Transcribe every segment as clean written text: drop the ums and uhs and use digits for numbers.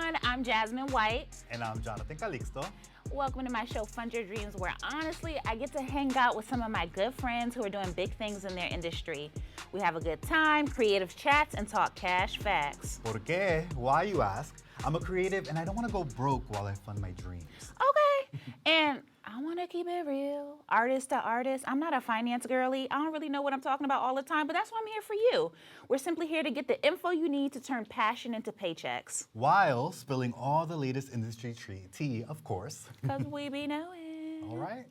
everyone. I'm Jasmine White. And I'm Jonathan Calixto. Welcome to my show, Fund Your Dreams, where honestly, I get to hang out with some of my good friends who are doing big things in their industry. We have a good time, creative chats, and talk cash facts. ¿Por qué? Why, you ask? I'm a creative and I don't want to go broke while I fund my dreams. Okay, and I want to keep it real, artist to artist. I'm not a finance girly. I don't really know what I'm talking about all the time, but that's why I'm here for you. We're simply here to get the info you need to turn passion into paychecks. While spilling all the latest industry tea, of course. Because we be knowing. All right.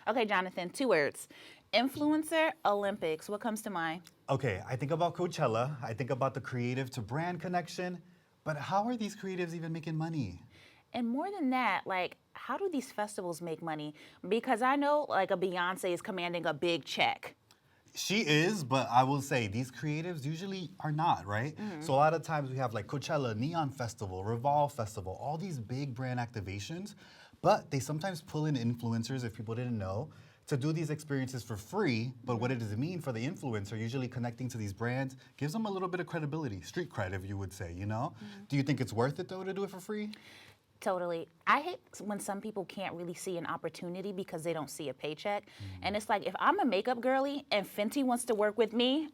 Okay, Jonathan, 2 words. Influencer, Olympics. What comes to mind? Okay, I think about Coachella. I think about the creative to brand connection. But how are these creatives even making money? And more than that, like, how do these festivals make money? Because I know, like, a Beyonce is commanding a big check. She is, but I will say these creatives usually are not, right? So a lot of times we have like Coachella, Neon Festival, Revolve Festival, all these big brand activations, but they sometimes pull in influencers, if people didn't know, to do these experiences for free. But what does it mean for the influencer? Usually connecting to these brands gives them a little bit of credibility, street cred, if you would say, you know? Do you think it's worth it though to do it for free? Totally. I hate when some people can't really see an opportunity because they don't see a paycheck. And it's like, if I'm a makeup girly and Fenty wants to work with me,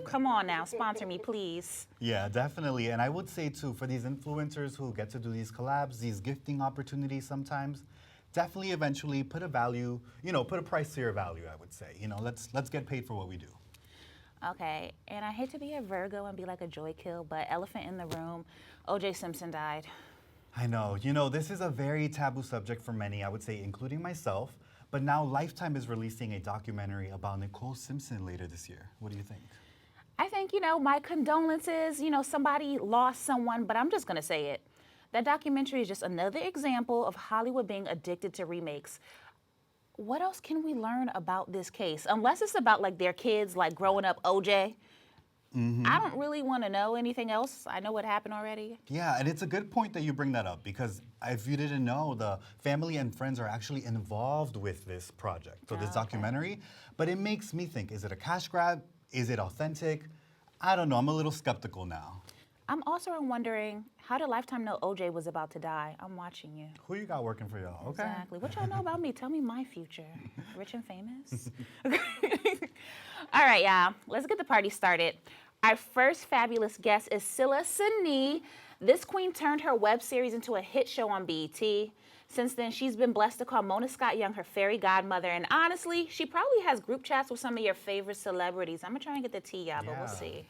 come on now, sponsor me, please. Yeah, definitely. And I would say too, for these influencers who get to do these collabs, these gifting opportunities sometimes, definitely eventually put a value, put a price to your value, I would say. Let's get paid for what we do. Okay, and I hate to be a Virgo and be like a joy kill, but elephant in the room, O.J. Simpson died. I know. This is a very taboo subject for many, I would say, including myself. But now Lifetime is releasing a documentary about Nicole Simpson later this year. What do you think? I think, my condolences, somebody lost someone, but I'm just going to say it. That documentary is just another example of Hollywood being addicted to remakes. What else can we learn about this case? Unless it's about, like, their kids, like, growing up OJ. I don't really want to know anything else. I know what happened already. Yeah, and it's a good point that you bring that up, because if you didn't know, the family and friends are actually involved with this project, so this documentary. But it makes me think, is it a cash grab? Is it authentic? I don't know. I'm a little skeptical now. I'm also wondering, how did Lifetime know OJ was about to die? I'm watching you. Who you got working for y'all? Okay. Exactly. What y'all know about me? Tell me my future. Rich and famous? All right, y'all. Let's get the party started. Our first fabulous guest is Cylla Senii. This queen turned her web series into a hit show on BET. Since then, she's been blessed to call Mona Scott Young her fairy godmother. And honestly, she probably has group chats with some of your favorite celebrities. I'm going to try and get the tea, y'all, but we'll see.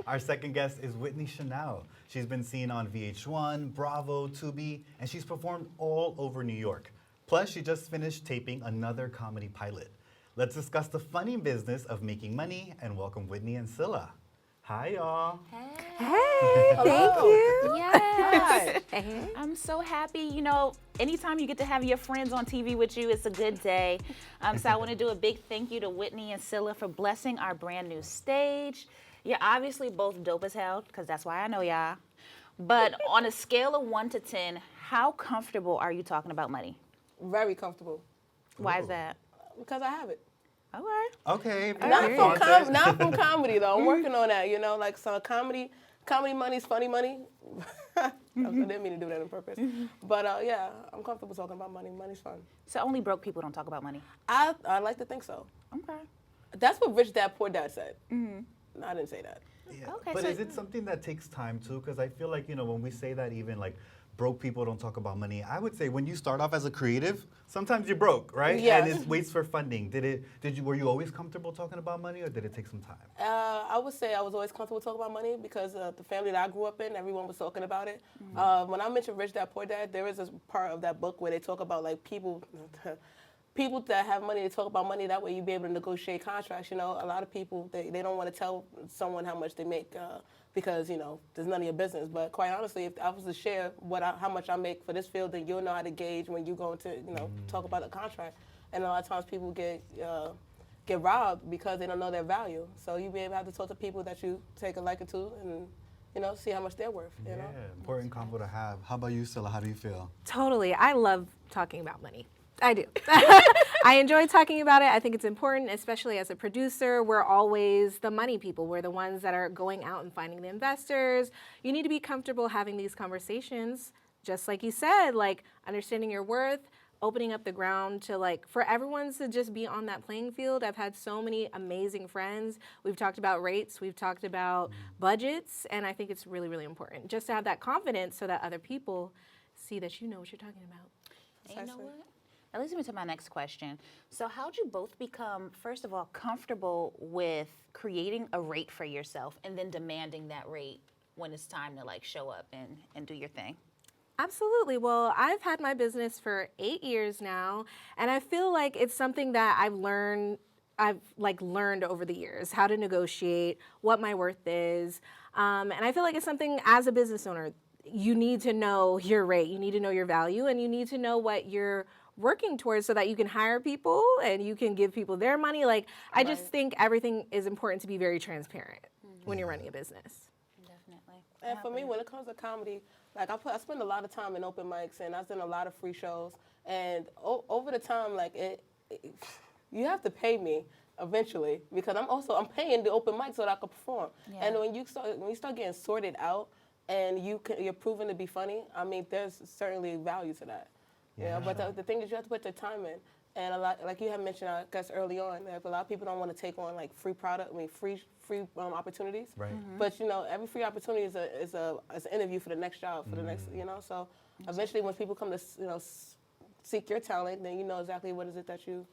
Our second guest is Whitney Chanel. She's been seen on VH1, Bravo, Tubi, and she's performed all over New York. Plus, she just finished taping another comedy pilot. Let's discuss the funny business of making money and welcome Whitney and Cylla. Hi, y'all. Hey, thank you. Yes. I'm so happy. Anytime you get to have your friends on TV with you, it's a good day. So I want to do a big thank you to Whitney and Cylla for blessing our brand new stage. You're obviously both dope as hell, because that's why I know y'all. But on a scale of 1 to 10, how comfortable are you talking about money? Very comfortable. Why is that? Because I have it. Okay. Not from comedy though. I'm working on that. Like so comedy money is funny money. I didn't mean to do that on purpose. But yeah, I'm comfortable talking about money. Money's fun. So only broke people don't talk about money? I like to think so. Okay. That's what Rich Dad Poor Dad said. No, I didn't say that. Yeah. Okay, But so is it something that takes time too? Because I feel like, when we say that, even like broke people don't talk about money, I would say when you start off as a creative, sometimes you're broke, right? Yes. And it waits for funding. Were you always comfortable talking about money, or did it take some time? I would say I was always comfortable talking about money because the family that I grew up in, everyone was talking about it. When I mentioned Rich Dad Poor Dad, there is a part of that book where they talk about like people that have money, they talk about money. That way you be able to negotiate contracts. A lot of people, they don't want to tell someone how much they make because, there's none of your business. But quite honestly, if I was to share how much I make for this field, then you'll know how to gauge when you go into, talk about a contract. And a lot of times people get robbed because they don't know their value. So you be able to have to talk to people that you take a liking to and, see how much they're worth. Yeah, important combo to have. How about you, Cylla? How do you feel? Totally. I love talking about money. I do. I enjoy talking about it. I think it's important, especially as a producer. We're always the money people. We're the ones that are going out and finding the investors. You need to be comfortable having these conversations, just like you said, like understanding your worth, opening up the ground to like for everyone to just be on that playing field. I've had so many amazing friends. We've talked about rates, we've talked about budgets, and I think it's really, really important just to have that confidence so that other people see that you know what you're talking about. And you know what? That leads me to my next question. So how'd you both become, first of all, comfortable with creating a rate for yourself and then demanding that rate when it's time to like show up and do your thing? Absolutely. Well, I've had my business for 8 years now, and I feel like it's something that I've learned over the years, how to negotiate, what my worth is. And I feel like it's something as a business owner, you need to know your rate, you need to know your value, and you need to know what you're working towards so that you can hire people and you can give people their money. Like, I just think everything is important to be very transparent when you're running a business. Definitely. And for me, when it comes to comedy, like I spend a lot of time in open mics, and I've done a lot of free shows. And over the time, like you have to pay me eventually because I'm paying the open mic so that I can perform. Yeah. And when you start getting sorted out, and you're proven to be funny, I mean, there's certainly value to that. Yeah. But the thing is, you have to put the time in. And a lot, like you had mentioned, I guess early on, that a lot of people don't want to take on like free opportunities. Right. But you know, every free opportunity is an interview for the next job, for the next, you know. So eventually, when people come to seek your talent, then you know exactly what is it that you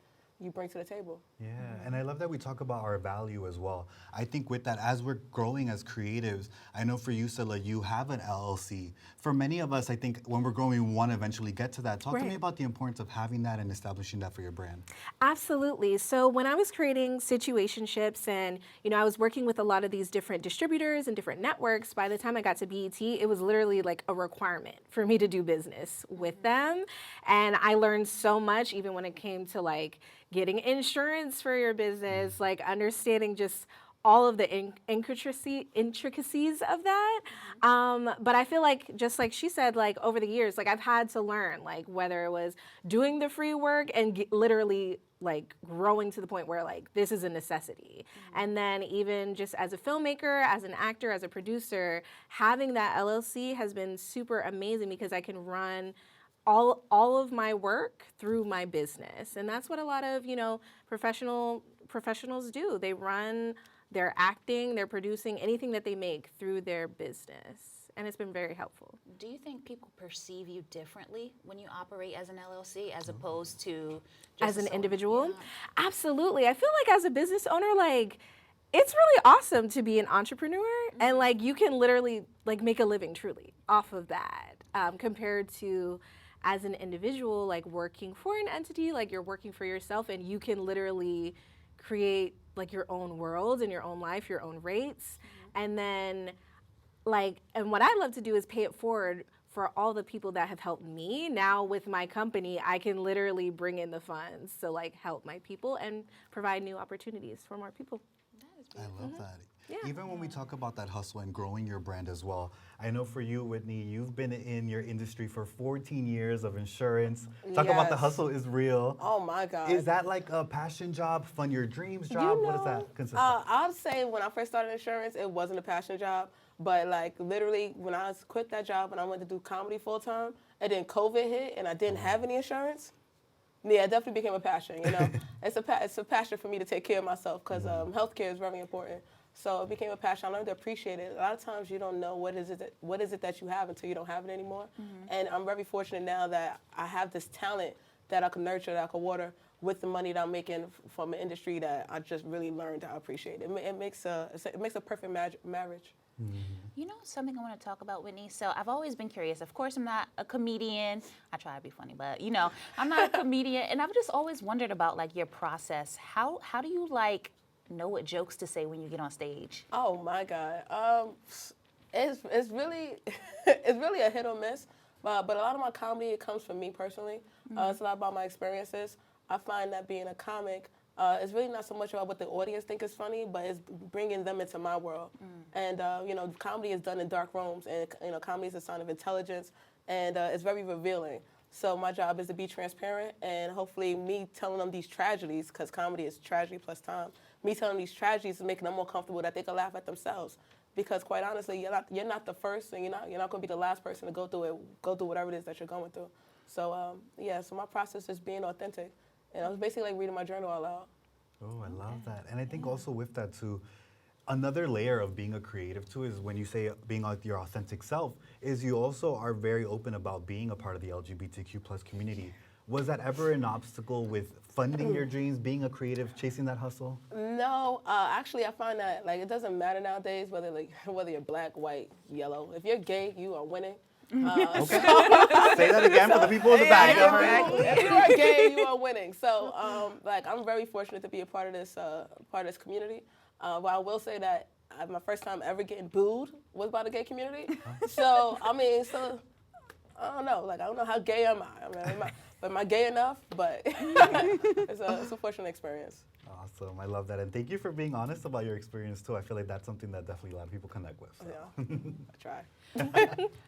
bring to the table. Yeah, and I love that we talk about our value as well. I think with that, as we're growing as creatives, I know for you, Cylla, you have an LLC. For many of us, I think when we're growing, we want to eventually get to that. Talk to me about the importance of having that and establishing that for your brand. Absolutely. So when I was creating situationships and, you know, I was working with a lot of these different distributors and different networks, by the time I got to BET, it was literally like a requirement for me to do business with them. And I learned so much, even when it came to like getting insurance for your business, like understanding just all of the intricacies of that. But I feel like, just like she said, like over the years, like I've had to learn, like whether it was doing the free work and literally like growing to the point where like this is a necessity. And then even just as a filmmaker, as an actor, as a producer, having that LLC has been super amazing because I can run all of my work through my business. And that's what a lot of, you know, professionals do. They run their acting, their producing, anything that they make through their business. And it's been very helpful. Do you think people perceive you differently when you operate as an LLC as opposed to just As an individual? Yeah. Absolutely. I feel like as a business owner, like, it's really awesome to be an entrepreneur and like you can literally like make a living truly off of that compared to as an individual, like working for an entity, like you're working for yourself and you can literally create like your own world and your own life, your own rates. And then like, and what I love to do is pay it forward for all the people that have helped me. Now with my company, I can literally bring in the funds to like help my people and provide new opportunities for more people. I love that. Yeah. Even when we talk about that hustle and growing your brand as well, I know for you, Whitney, you've been in your industry for 14 years of insurance. Talk about the hustle is real. Oh my God. Is that like a passion job, fund your dreams job? What does that consist of? I'd say when I first started insurance, it wasn't a passion job. But like literally when I quit that job and I went to do comedy full time and then COVID hit and I didn't have any insurance, yeah, it definitely became a passion, you know. It's a passion for me to take care of myself because healthcare is very important. So it became a passion. I learned to appreciate it. A lot of times you don't know what is it that you have until you don't have it anymore. And I'm very fortunate now that I have this talent that I can nurture, that I can water with the money that I'm making from an industry that I just really learned to appreciate. It makes a perfect marriage. You know something I want to talk about, Whitney? So I've always been curious. Of course, I'm not a comedian. I try to be funny, but you know, I'm not a comedian. And I've just always wondered about like your process. How do you like know what jokes to say when you get on stage? Oh my God, it's really it's really a hit or miss. But a lot of my comedy, it comes from me personally. It's a lot about my experiences. I find that being a comic, it's really not so much about what the audience think is funny, but it's bringing them into my world. And you know, comedy is done in dark rooms, and you know, comedy is a sign of intelligence, and it's very revealing. So my job is to be transparent, and hopefully me telling them these tragedies, because comedy is tragedy plus time, me telling these tragedies is making them more comfortable that they can laugh at themselves. Because quite honestly, you're not the first, and you're not going to be the last person to go through whatever it is that you're going through. So so my process is being authentic, and I was basically like reading my journal out loud. Oh, I love that. And I think also with that too, another layer of being a creative too is when you say being your authentic self, is you also are very open about being a part of the LGBTQ plus community. Was that ever an obstacle with funding your dreams, being a creative, chasing that hustle? No, actually, I find that like it doesn't matter nowadays whether you're black, white, yellow. If you're gay, you are winning. Okay. Say that again for the people in the back. If you are gay, you are winning. So, I'm very fortunate to be a part of this community. But I will say that my first time ever getting booed was by the gay community. So, I don't know. Like, I don't know how gay am I? Am I gay enough? But it's a fortunate experience. Awesome. I love that. And thank you for being honest about your experience, too. I feel like that's something that definitely a lot of people connect with. So. Yeah, I try.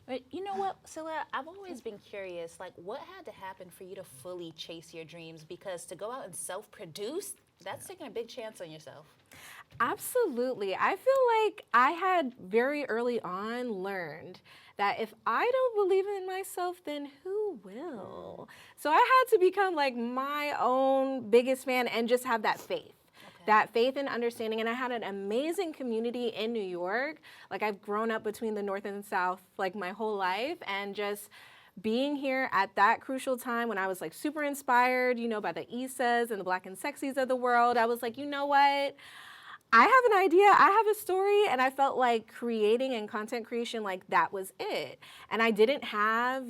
But you know what, Cylla, I've always been curious, like, what had to happen for you to fully chase your dreams? Because to go out and self-produce, that's taking a big chance on yourself. Absolutely. I feel like I had very early on learned that if I don't believe in myself, then who will? So I had to become like my own biggest fan and just have that faith. That faith and understanding, and I had an amazing community in New York. Like, I've grown up between the North and the South like my whole life, and just being here at that crucial time when I was like super inspired, by the Issas and the Black and Sexies of the world, I was like, you know what? I have an idea, I have a story, and I felt like creating and content creation, like that was it. And I didn't have,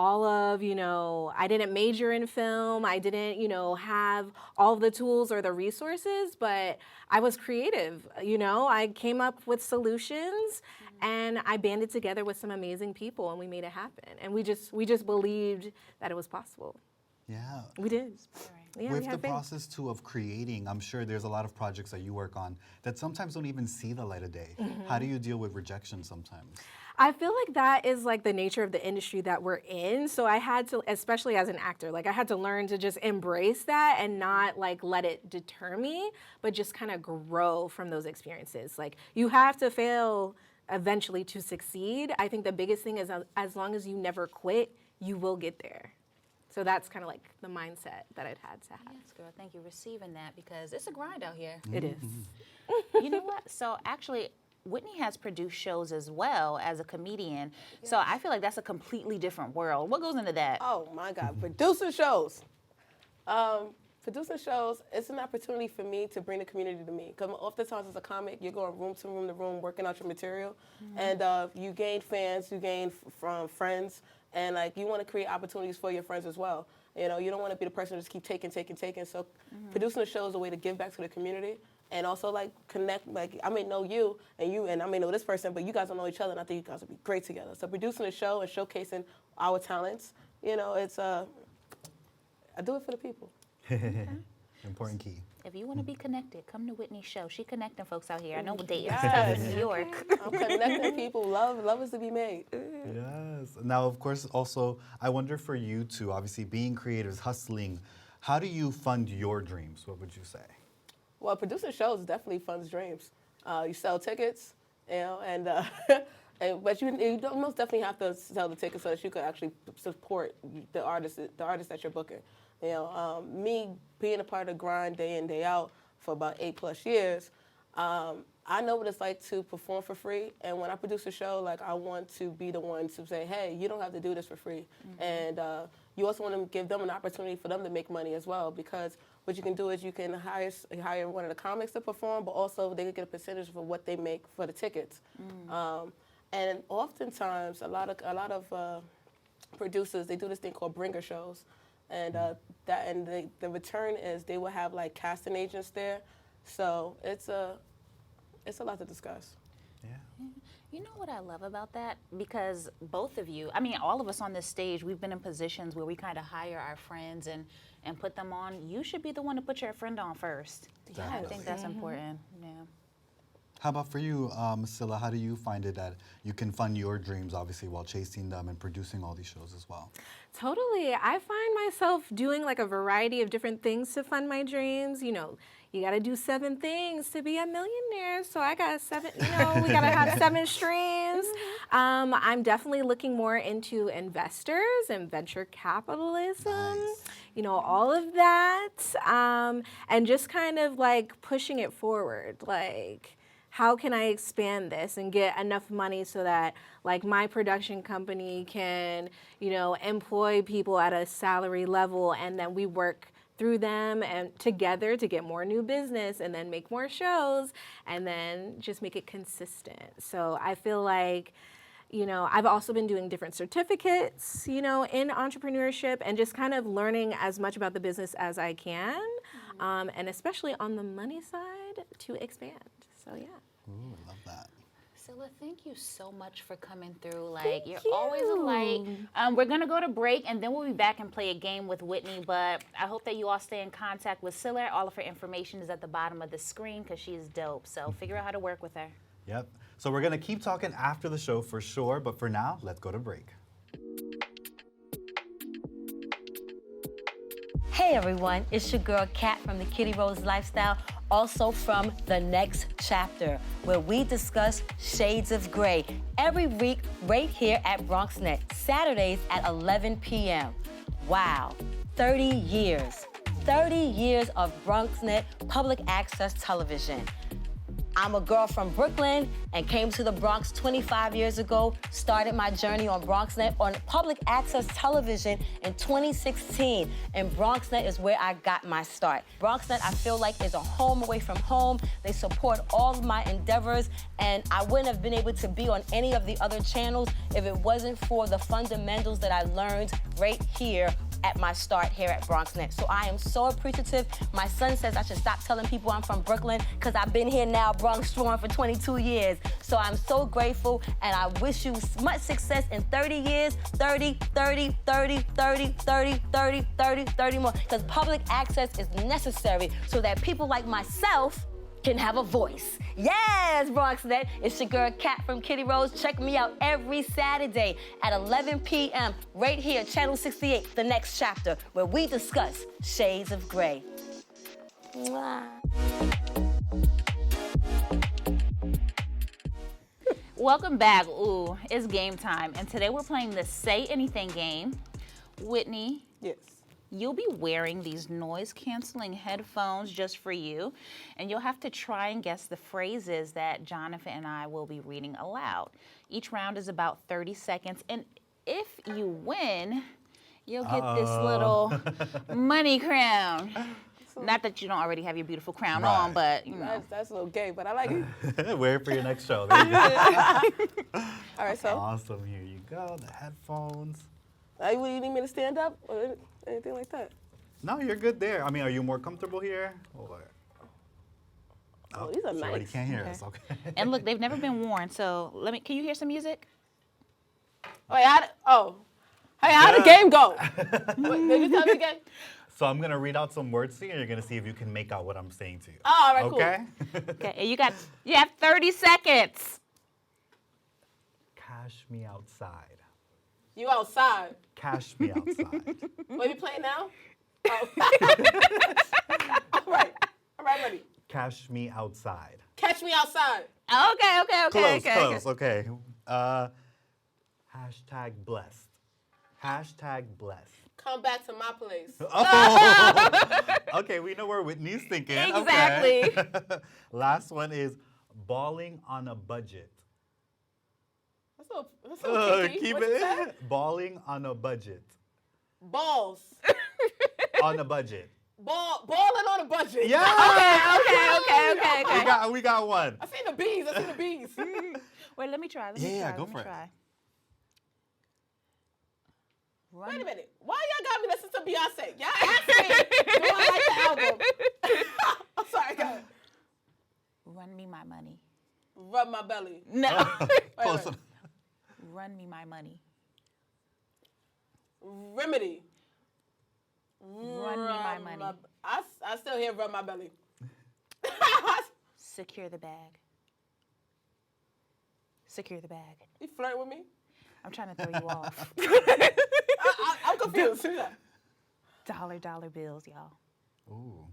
I didn't major in film, I didn't, have all the tools or the resources, but I was creative, I came up with solutions and I banded together with some amazing people and we made it happen. And we just believed that it was possible. Yeah. We did. Yeah, with the process too of creating, I'm sure there's a lot of projects that you work on that sometimes don't even see the light of day. How do you deal with rejection sometimes? I feel like that is like the nature of the industry that we're in. So I had to, especially as an actor, like I had to learn to just embrace that and not like let it deter me, but just kind of grow from those experiences. Like you have to fail eventually to succeed. I think the biggest thing is as long as you never quit, you will get there. So that's kind of like the mindset that I'd had to have. Yes, girl, thank you for receiving that because it's a grind out here. It is. You know what? So actually, Whitney has produced shows as well as a comedian. Yes. So I feel like that's a completely different world. What goes into that? Oh my God, producing shows. Producing shows, it's an opportunity for me to bring the community to me. Because oftentimes as a comic, you're going room to room, working out your material. And you gain fans, you gain from friends. And like you want to create opportunities for your friends as well. You don't want to be the person who just keep taking. So producing a show is a way to give back to the community and also like connect. Like I may know you and I may know this person, but you guys don't know each other. And I think you guys would be great together. So producing a show and showcasing our talents, it's I do it for the people. Important key. If you want to be connected, come to Whitney's show. She connecting folks out here. I know we're dating stuff in New York. I'm connecting people. Love is to be made. Yes. Now, of course, also, I wonder for you two, obviously being creators, hustling, how do you fund your dreams? What would you say? Well, producing shows definitely funds dreams. You sell tickets, but you don't most definitely have to sell the tickets so that you can actually support the artist that you're booking. Me being a part of the grind day in, day out for about 8+ years, I know what it's like to perform for free. And when I produce a show, like I want to be the one to say, hey, you don't have to do this for free. And you also want to give them an opportunity for them to make money as well, because what you can do is you can hire one of the comics to perform, but also they can get a percentage for what they make for the tickets. And oftentimes, a lot of producers, they do this thing called bringer shows. And the return is they will have like casting agents there, so it's a lot to discuss. Yeah. You know what I love about that? Because both of you, all of us on this stage, we've been in positions where we kind of hire our friends and put them on. You should be the one to put your friend on first. Definitely. I think that's important. Yeah. How about for you, Cylla? How do you find it that you can fund your dreams, obviously, while chasing them and producing all these shows as well? Totally. I find myself doing like a variety of different things to fund my dreams. You know, you got to do 7 things to be a millionaire. So I got 7, we got to have 7 streams. I'm definitely looking more into investors and venture capitalism, Nice. All of that. And just kind of like pushing it forward. Like, how can I expand this and get enough money so that like my production company can, employ people at a salary level, and then we work through them and together to get more new business and then make more shows and then just make it consistent. So I feel like, I've also been doing different certificates, in entrepreneurship and just kind of learning as much about the business as I can, and especially on the money side to expand. So yeah. Ooh, I love that. Cylla, thank you so much for coming through. Like, you're always a light. We're going to go to break, and then we'll be back and play a game with Whitney. But I hope that you all stay in contact with Cylla. All of her information is at the bottom of the screen because she's dope. So figure out how to work with her. Yep. So we're going to keep talking after the show for sure. But for now, let's go to break. Hey everyone, it's your girl Kat from the Kitty Rose Lifestyle, also from The Next Chapter, where we discuss shades of gray every week right here at BronxNet, Saturdays at 11 p.m. Wow, 30 years. 30 years of BronxNet public access television. I'm a girl from Brooklyn and came to the Bronx 25 years ago, started my journey on BronxNet on public access television in 2016, and BronxNet is where I got my start. BronxNet, I feel like, is a home away from home. They support all of my endeavors, and I wouldn't have been able to be on any of the other channels if it wasn't for the fundamentals that I learned right here at my start here at BronxNet. So I am so appreciative. My son says I should stop telling people I'm from Brooklyn because I've been here now, Bronx strong, for 22 years. So I'm so grateful, and I wish you much success in 30 years, 30, 30, 30, 30, 30, 30, 30, 30 more, because public access is necessary so that people like myself can have a voice. Yes, BronxNet, it's your girl Kat from Kitty Rose. Check me out every Saturday at 11 p.m. right here, Channel 68, The Next Chapter, where we discuss shades of gray. Mwah. Welcome back. Ooh, it's game time. And today we're playing the Say Anything game. Whitney, Yes. you'll be wearing these noise-canceling headphones just for you, and you'll have to try and guess the phrases that Jonathan and I will be reading aloud. Each round is about 30 seconds, and if you win, you'll get this little money crown. Not that you don't already have your beautiful crown on, but, That's a little gay, but I like it. Wear it for your next show. There you go. All right, so Awesome. Here you go. The headphones. you need me to stand up or anything like that? No, you're good there. I mean, are you more comfortable here? Or... Oh, these are she already nice. can't hear us. Okay. and look, they've never been worn, so can you hear some music? Wait, how the game go? Wait, did you tell me again? So I'm gonna read out some words to you, and you're gonna see if you can make out what I'm saying to you. Oh, all right, cool. Okay. Okay, and you have 30 seconds. Cash me outside. You outside. Cash me outside. What, you playing now? Oh. All right, ready. Cash me outside. Catch me outside. Okay. Close. Okay. Hashtag blessed. Hashtag blessed. Come back to my place. Oh. Okay, we know where Whitney's thinking. Exactly. Okay. Last one is balling on a budget. That's a little kinky. Keep What you said? it. Balling on a budget. Balls. On a budget. Balling on a budget. Yeah. Okay. We got one. I seen the bees. Wait, let me try. Go for it. Wait a minute. Why y'all got me listening to Beyonce? Y'all asked me, do I like the album? I'm sorry, go ahead. Run me my money. Rub my belly. No. Close. wait. Run me my money. Remedy. Run me my money. I still hear rub my belly. Secure the bag. Secure the bag. You flirting with me? I'm trying to throw you off. I'm confused. Yeah. Dollar bills, y'all. Ooh.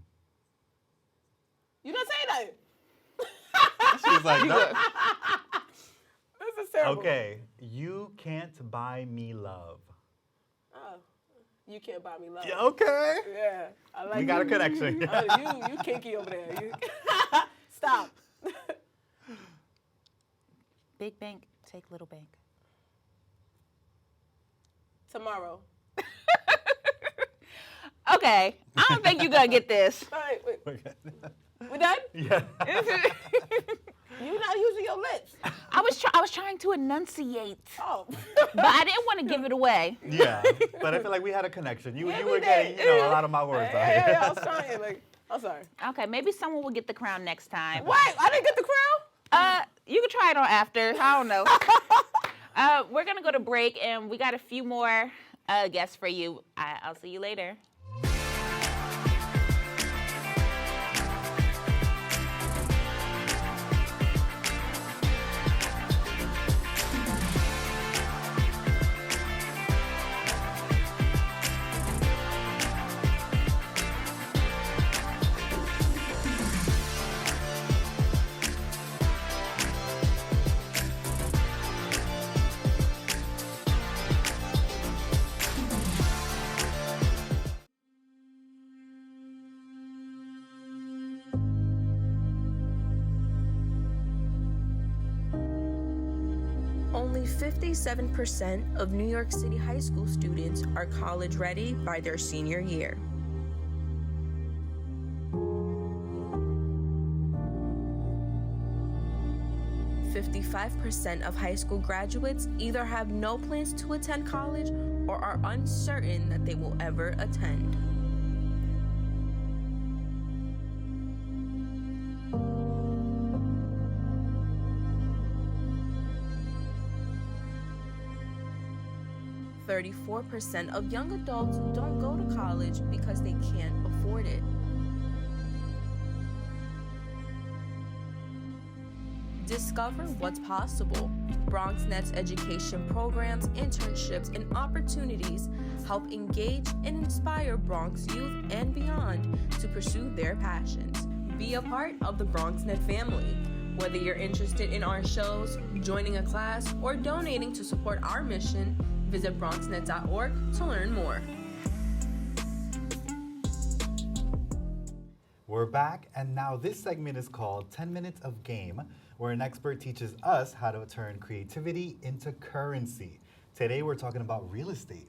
You didn't say that. She's like, no. This is terrible. Okay, you can't buy me love. Oh, you can't buy me love. Yeah, okay. Yeah, I like We got a you. connection. You kinky over there. Stop. Big bank, take little bank. Tomorrow. Okay, I don't think you're gonna get this. All right, wait. Okay. We done? Yeah. You're not using your lips. I was trying to enunciate, Oh. but I didn't want to give it away. Yeah, but I feel like we had a connection. You Yeah, we were getting, did. a lot of my words out here. Yeah, I was trying. Like, I'm sorry. Okay, maybe someone will get the crown next time. Wait, I didn't get the crown? You can try it on after. I don't know. We're gonna go to break, and we got a few more guests for you. I'll see you later. Only 57% of New York City high school students are college ready by their senior year. "55% of high school graduates either have no plans to attend college or are uncertain that they will ever attend. "34% of young adults don't go to college because they can't afford it. Discover what's possible. BronxNet's education programs, internships, and opportunities help engage and inspire Bronx youth and beyond to pursue their passions. Be a part of the BronxNet family. Whether you're interested in our shows, joining a class, or donating to support our mission, visit BronxNet.org to learn more. We're back, and now this segment is called 10 Minutes of Game, where an expert teaches us how to turn creativity into currency. Today, we're talking about real estate.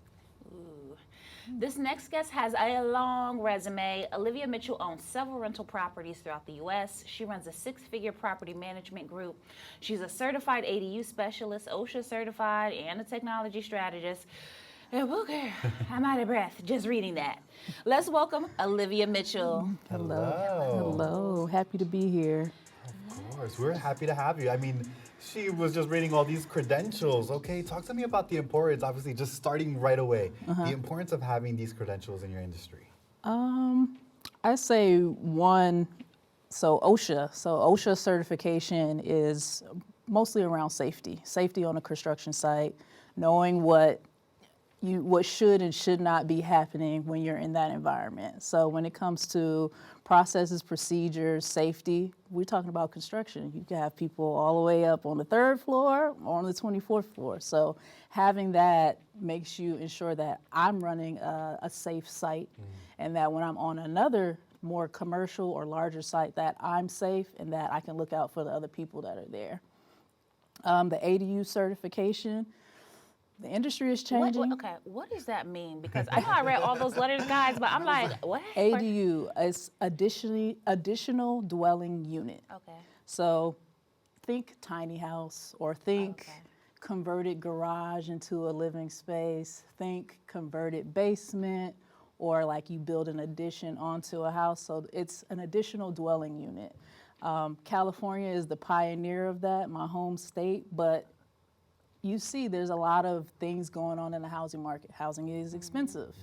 This next guest has a long resume. Olevia Mitchell owns several rental properties throughout the U.S. She runs a 6-figure property management group. She's a certified ADU specialist, OSHA certified, and a technology strategist. And okay, I'm out of breath just reading that. Let's welcome Olevia Mitchell. Hello, happy to be here. Of course, we're happy to have you. I mean, she was just reading all these credentials. Okay, talk to me about the importance, obviously, just starting right away, the importance of having these credentials in your industry. I say one, OSHA certification is mostly around safety on a construction site, knowing what should and should not be happening when you're in that environment. So when it comes to processes, procedures, safety, we're talking about construction. You can have people all the way up on the 3rd floor or on the 24th floor. So having that makes you ensure that I'm running a safe site and that when I'm on another more commercial or larger site that I'm safe and that I can look out for the other people that are there. The ADU certification, the industry is changing. What does that mean? Because I know I read all those letters, guys, but I'm like, what? ADU is additional dwelling unit. Okay. So think tiny house or think converted garage into a living space. Think converted basement or like you build an addition onto a house. So it's an additional dwelling unit. California is the pioneer of that, my home state, but you see there's a lot of things going on in the housing market. Housing is expensive.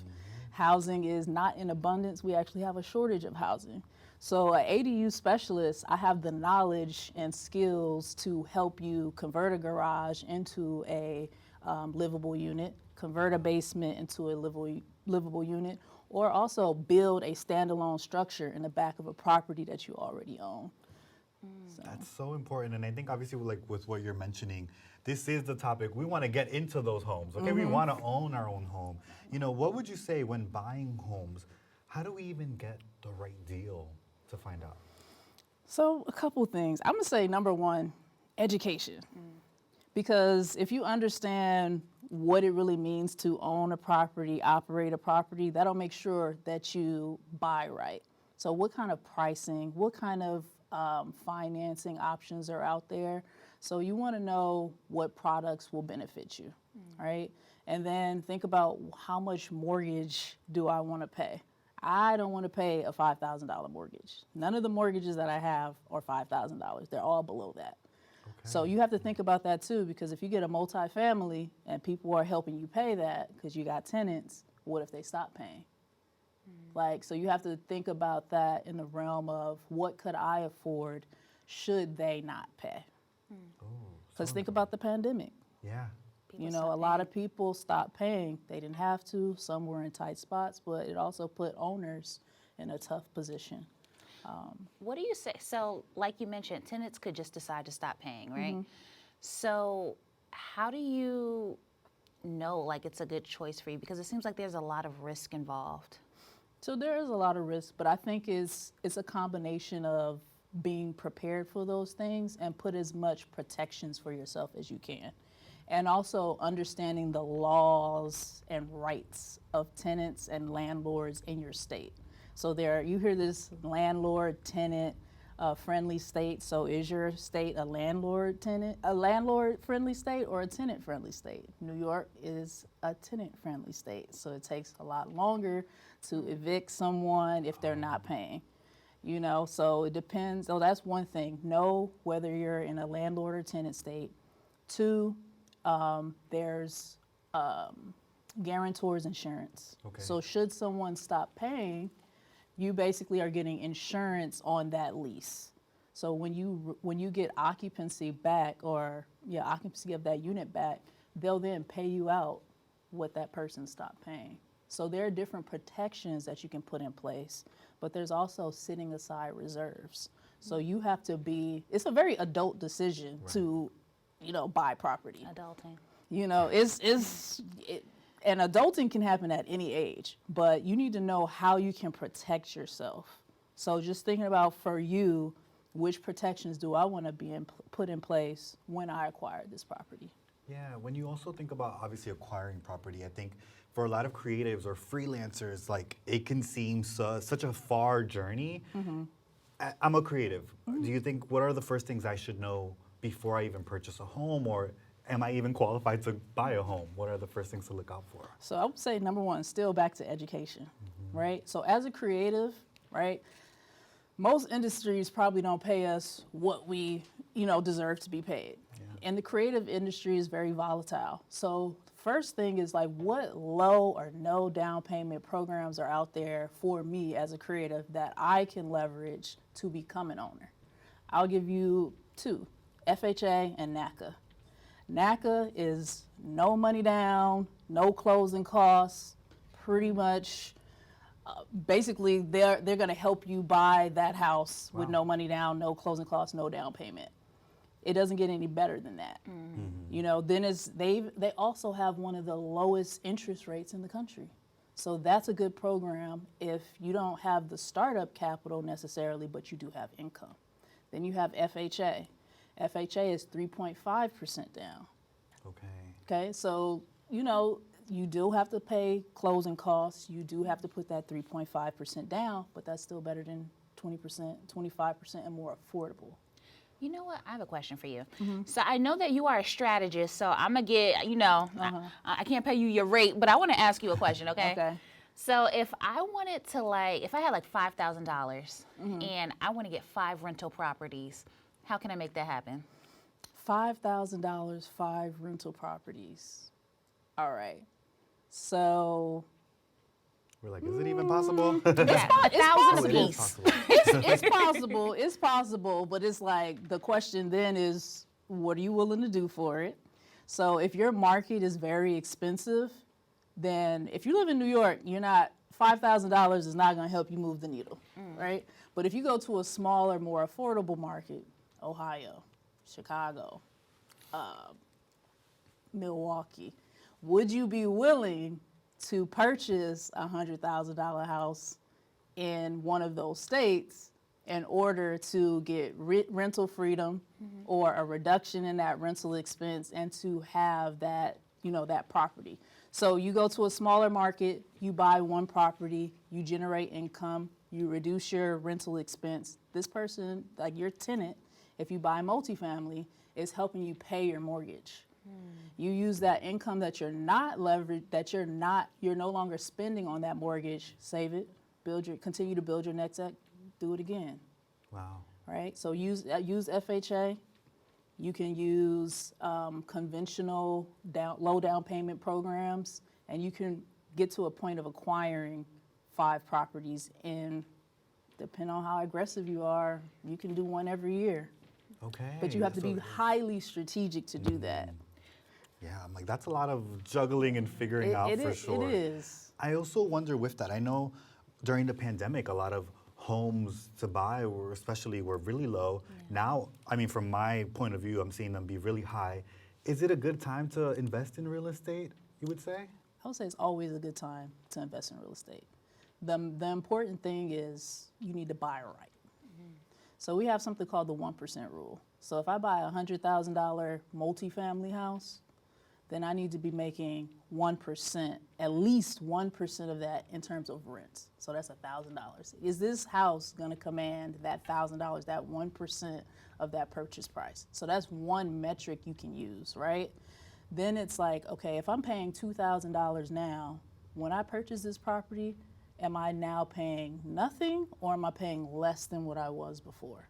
Housing is not in abundance. We actually have a shortage of housing. So an ADU specialist, I have the knowledge and skills to help you convert a garage into a livable unit, convert a basement into a livable unit, or also build a standalone structure in the back of a property that you already own. That's so important, and I think obviously like with what you're mentioning, this is the topic. We want to get into those homes, okay? We want to own our own home. You know, what would you say when buying homes, how do we even get the right deal to find out? So a couple things. I'm gonna say number one, education. Because if you understand what it really means to own a property, operate a property, that'll make sure that you buy right. So what kind of pricing, what kind of financing options are out there? So you want to know what products will benefit you, right? And then think about how much mortgage do I want to pay? I don't want to pay a $5,000 mortgage. None of the mortgages that I have are $5,000. They're all below that. So you have to think about that too, because if you get a multifamily and people are helping you pay that because you got tenants, what if they stop paying? Like, so you have to think about that in the realm of what could I afford should they not pay? Because think about the pandemic. Yeah. You know, a lot of people stopped paying. They didn't have to. Some were in tight spots, but it also put owners in a tough position. What do you say? So, like you mentioned, tenants could just decide to stop paying, right? So, how do you know, like, it's a good choice for you? Because it seems like there's a lot of risk involved. So there is a lot of risk, but I think it's a combination of being prepared for those things and put as much protections for yourself as you can. And also understanding the laws and rights of tenants and landlords in your state. So you hear this landlord-tenant friendly state. So is your state a landlord-friendly state or a tenant-friendly state? New York is a tenant-friendly state, so it takes a lot longer to evict someone if they're not paying. You know, so it depends. So that's one thing. Know whether you're in a landlord or tenant state. Two, there's guarantors insurance. Okay. So should someone stop paying, you basically are getting insurance on that lease. So when you get occupancy back, or occupancy of that unit back, they'll then pay you out what that person stopped paying. So there are different protections that you can put in place, but there's also setting aside reserves. So you have to it's a very adult decision to, buy property. Adulting. You know, and adulting can happen at any age, but you need to know how you can protect yourself. So just thinking about, for you, which protections do I want to put in place when I acquire this property? Yeah, when you also think about obviously acquiring property, I think for a lot of creatives or freelancers, like it can seem such a far journey. I'm a creative. Do you think, what are the first things I should know before I even purchase a home, or am I even qualified to buy a home? What are the first things to look out for? So I would say number one, still back to education, right? So as a creative, right, most industries probably don't pay us what we, deserve to be paid. And the creative industry is very volatile. So first thing is like, what low or no down payment programs are out there for me as a creative that I can leverage to become an owner? I'll give you two, FHA and NACA. NACA is no money down, no closing costs, pretty much. Basically, they're going to help you buy that house with no money down, no closing costs, no down payment. It doesn't get any better than that. Then they also have one of the lowest interest rates in the country. So that's a good program if you don't have the startup capital necessarily, but you do have income. Then you have FHA. FHA is 3.5% down. Okay, so you do have to pay closing costs. You do have to put that 3.5% down, but that's still better than 20%, 25% and more affordable. You know what? I have a question for you. So I know that you are a strategist, so I'm going to get, I can't pay you your rate, but I want to ask you a question, okay? Okay. So if I wanted to if I had like $5,000 and I want to get 5 rental properties, how can I make that happen? $5,000, 5 rental properties. All right. So We're like, is it even possible? Yeah, 1,000 a It is piece. possible. It's possible, but it's like the question then is, what are you willing to do for it? So if your market is very expensive, then if you live in New York, $5,000 is not going to help you move the needle, right? But if you go to a smaller, more affordable market, Ohio, Chicago, Milwaukee, would you be willing to purchase a $100,000 house in one of those states in order to get rental freedom or a reduction in that rental expense and to have that, that property? So you go to a smaller market, you buy one property, you generate income, you reduce your rental expense. This person, like your tenant, if you buy multifamily, is helping you pay your mortgage. You use that income that you're not leveraged, you're no longer spending on that mortgage, save it, continue to build your next egg, do it again. Wow. Right? So use FHA. You can use conventional low down payment programs, and you can get to a point of acquiring 5 properties. And depending on how aggressive you are, you can do one every year. Okay. But you have to be highly strategic to do that. Yeah, I'm like, that's a lot of juggling and figuring out for sure. It is. I also wonder with that, I know during the pandemic, a lot of homes to buy were really low. Now, I mean, from my point of view, I'm seeing them be really high. Is it a good time to invest in real estate, you would say? I would say it's always a good time to invest in real estate. The important thing is you need to buy right. So we have something called the 1% rule. So if I buy a $100,000 multifamily house, then I need to be making 1%, at least 1% of that in terms of rent. So that's $1,000. Is this house gonna command that $1,000, that 1% of that purchase price? So that's one metric you can use, right? Then it's like, okay, if I'm paying $2,000 now, when I purchase this property, am I now paying nothing or am I paying less than what I was before?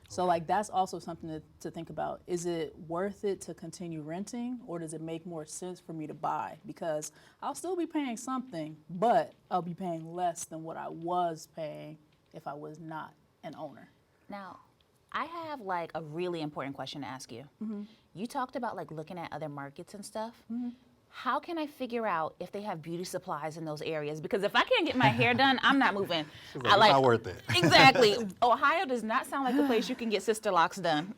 So like that's also something to think about. Is it worth it to continue renting, or does it make more sense for me to buy? Because I'll still be paying something, but I'll be paying less than what I was paying if I was not an owner. Now, I have like a really important question to ask you. You talked about like looking at other markets and stuff. How can I figure out if they have beauty supplies in those areas? Because if I can't get my hair done, I'm not moving. It's not worth it. Exactly. Ohio does not sound like a place you can get sister locks done.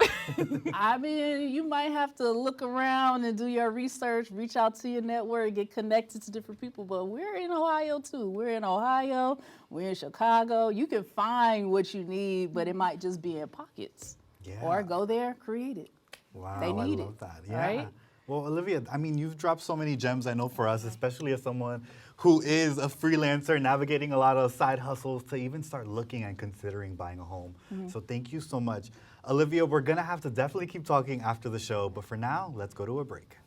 I mean, you might have to look around and do your research, reach out to your network, get connected to different people, but we're in Ohio too. We're in Ohio, we're in Chicago. You can find what you need, but it might just be in pockets. Yeah. Or go there, create it. Wow, They need I love it, that. Yeah. right? Well, Olevia, I mean, you've dropped so many gems, I know, for us, especially as someone who is a freelancer, navigating a lot of side hustles to even start looking and considering buying a home. So thank you so much. Olevia, we're going to have to definitely keep talking after the show, but for now, let's go to a break.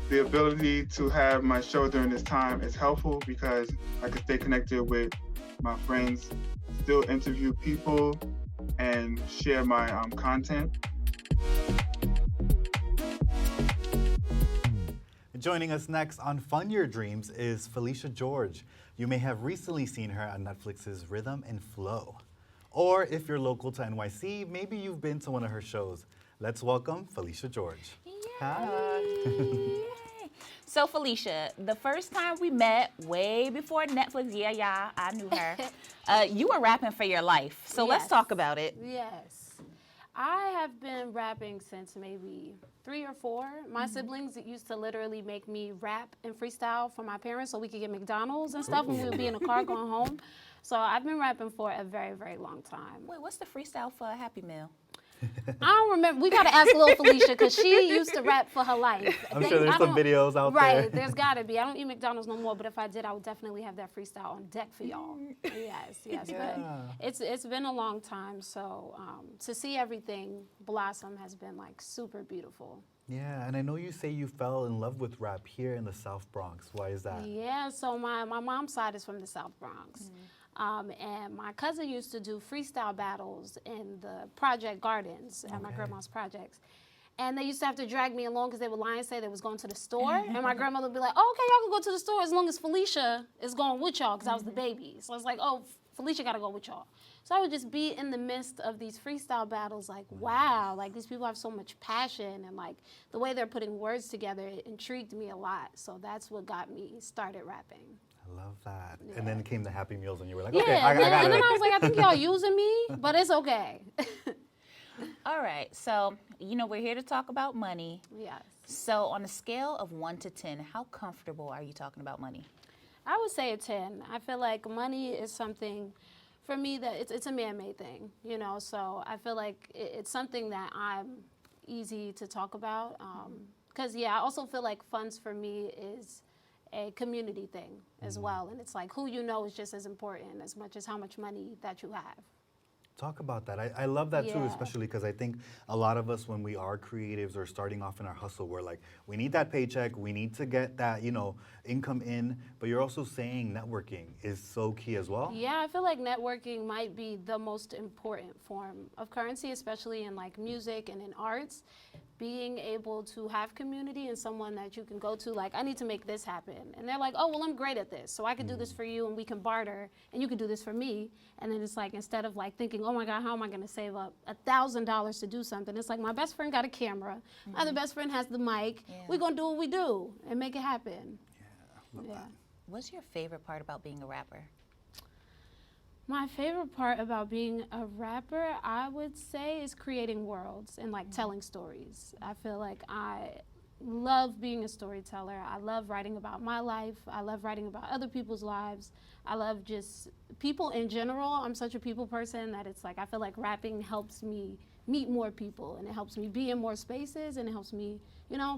The ability to have my show during this time is helpful because I can stay connected with my friends, still interview people, and share my content. Joining us next on Fund Your Dreams is Felisha George. You may have recently seen her on Netflix's Rhythm and Flow. Or if you're local to NYC, maybe you've been to one of her shows. Let's welcome Felisha George. Yay. Hi. So Felisha, the first time we met, way before Netflix, yeah, I knew her. You were rapping for your life. So let's Yes. talk about it. Yes. I have been rapping since maybe 3 or 4. My siblings used to literally make me rap and freestyle for my parents so we could get McDonald's and stuff when we would be in the car going home. So I've been rapping for a very, very long time. Wait, what's the freestyle for a Happy Meal? I don't remember. We got to ask little Felisha because she used to rap for her life. I'm sure there's some videos out there. Right, there's got to be. I don't eat McDonald's no more, but if I did, I would definitely have that freestyle on deck for y'all. Yes. Yeah. But it's been a long time, so to see everything blossom has been like super beautiful. Yeah, and I know you say you fell in love with rap here in the South Bronx. Why is that? Yeah, so my mom's side is from the South Bronx. And my cousin used to do freestyle battles in the project gardens at my grandma's projects. And they used to have to drag me along because they would lie and say they was going to the store. And my grandmother would be like, oh, okay, y'all can go to the store as long as Felisha is going with y'all because I was the baby. So it's like, oh, Felisha got to go with y'all. So I would just be in the midst of these freestyle battles like, wow, like these people have so much passion. And like the way they're putting words together, it intrigued me a lot. So that's what got me started rapping. I love that. Yeah. And then came the Happy Meals and you were like, Yeah, okay, I got and then it. I was like, I think y'all using me, but it's okay. All right, so, we're here to talk about money. Yes. So on a scale of 1 to 10, how comfortable are you talking about money? I would say a 10. I feel like money is something, for me, that it's a man-made thing, so I feel like it's something that I'm easy to talk about. Because, I also feel like funds for me is a community thing as well. And it's like who you know is just as important as much as how much money that you have. Talk about that. I love that too, Yeah. especially because I think a lot of us, when we are creatives or starting off in our hustle, we're like, we need that paycheck, we need to get that, income in. But you're also saying networking is so key as well. Yeah, I feel like networking might be the most important form of currency, especially in like music and in arts. Being able to have community and someone that you can go to, like, I need to make this happen. And they're like, oh, well, I'm great at this, so I can do this for you and we can barter and you can do this for me. And then it's like, instead of like thinking, oh my God, how am I gonna save up $1,000 to do something? It's like, my best friend got a camera, my other best friend has the mic, we're gonna do what we do and make it happen. Love that. What's your favorite part about being a rapper? My favorite part about being a rapper, I would say, is creating worlds and like telling stories. I feel like I love being a storyteller. I love writing about my life. I love writing about other people's lives. I love just people in general. I'm such a people person that it's like I feel like rapping helps me meet more people and it helps me be in more spaces and it helps me,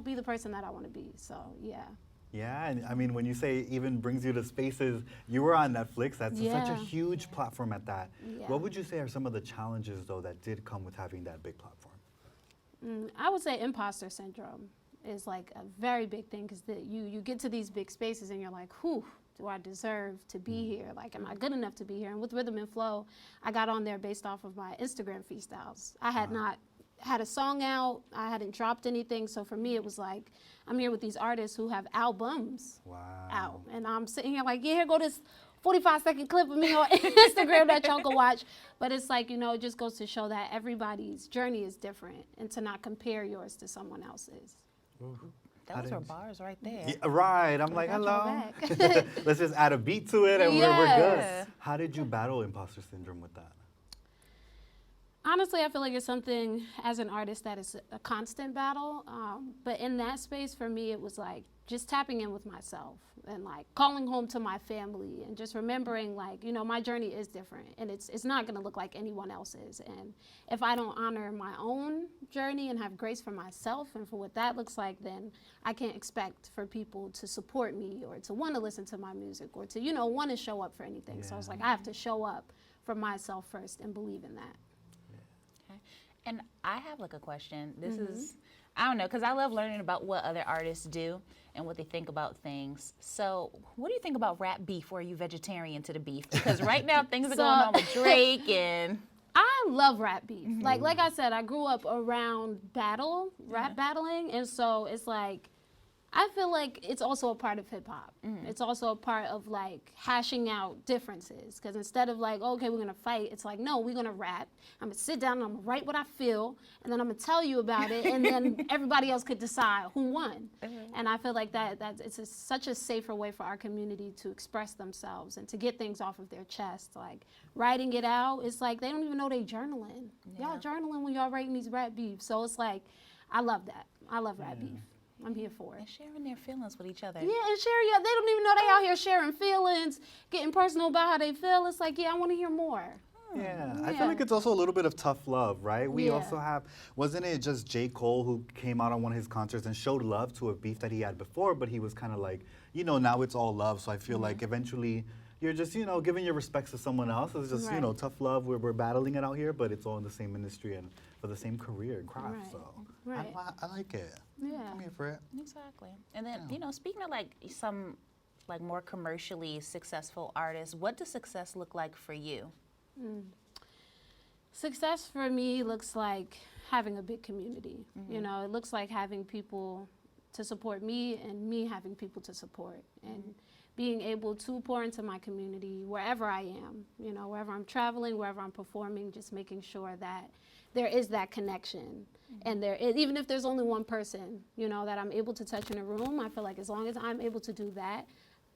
be the person that I want to be. So, yeah. Yeah, and I mean, when you say even brings you to spaces, you were on Netflix. That's such a huge platform at that. Yeah. What would you say are some of the challenges, though, that did come with having that big platform? I would say imposter syndrome is like a very big thing because you get to these big spaces and you're like, whew, do I deserve to be here? Like, am I good enough to be here? And with Rhythm and Flow, I got on there based off of my Instagram freestyles. I had not had a song out, I hadn't dropped anything, so for me it was like, I'm here with these artists who have albums out, and I'm sitting here like, yeah, here go this 45-second clip of me on Instagram that y'all can watch, but it's like, it just goes to show that everybody's journey is different, and to not compare yours to someone else's. Those are bars right there. Yeah, right, I'm like, got your hello. back. Let's just add a beat to it and we're Yes. good. How did you battle imposter syndrome with that? Honestly, I feel like it's something as an artist that is a constant battle. But in that space, for me, it was like just tapping in with myself and like calling home to my family and just remembering like, my journey is different and it's not going to look like anyone else's. And if I don't honor my own journey and have grace for myself and for what that looks like, then I can't expect for people to support me or to want to listen to my music or to, want to show up for anything. So it's like I have to show up for myself first and believe in that. And I have like a question. This is, I don't know, because I love learning about what other artists do and what they think about things. So what do you think about rap beef, or are you vegetarian to the beef? Because right now things are going on with Drake and... I love rap beef. Like I said, I grew up around rap battling, and so it's like I feel like it's also a part of hip hop. It's also a part of like hashing out differences. Because instead of like, okay, we're gonna fight, it's like, no, we're gonna rap. I'm gonna sit down and I'm gonna write what I feel, and then I'm gonna tell you about it, and then everybody else could decide who won. And I feel like that it's such a safer way for our community to express themselves and to get things off of their chest. Like writing it out, it's like they don't even know they journaling. Y'all journaling when y'all writing these rap beefs. So it's like, I love that. I love rap beef. I'm here for it. And sharing their feelings with each other. Yeah, and sharing, they don't even know they out here sharing feelings, getting personal about how they feel. It's like, yeah, I want to hear more. Yeah, I feel like it's also a little bit of tough love, right? We Yeah. also have, wasn't it just J. Cole who came out on one of his concerts and showed love to a beef that he had before, but he was kind of like, you know, now it's all love. So I feel like eventually you're just, you know, giving your respects to someone else. It's just, you know, tough love. We're battling it out here, but it's all in the same industry and for the same career and craft. Right. So Right. I like it. Yeah. I'm here for it. Exactly. And then, you know, speaking of like some like more commercially successful artists, what does success look like for you? Success for me looks like having a big community. You know, it looks like having people to support me and me having people to support, and being able to pour into my community wherever I am, you know, wherever I'm traveling, wherever I'm performing, just making sure that there is that connection. And there is, even if there's only one person, you know, that I'm able to touch in a room, I feel like as long as I'm able to do that,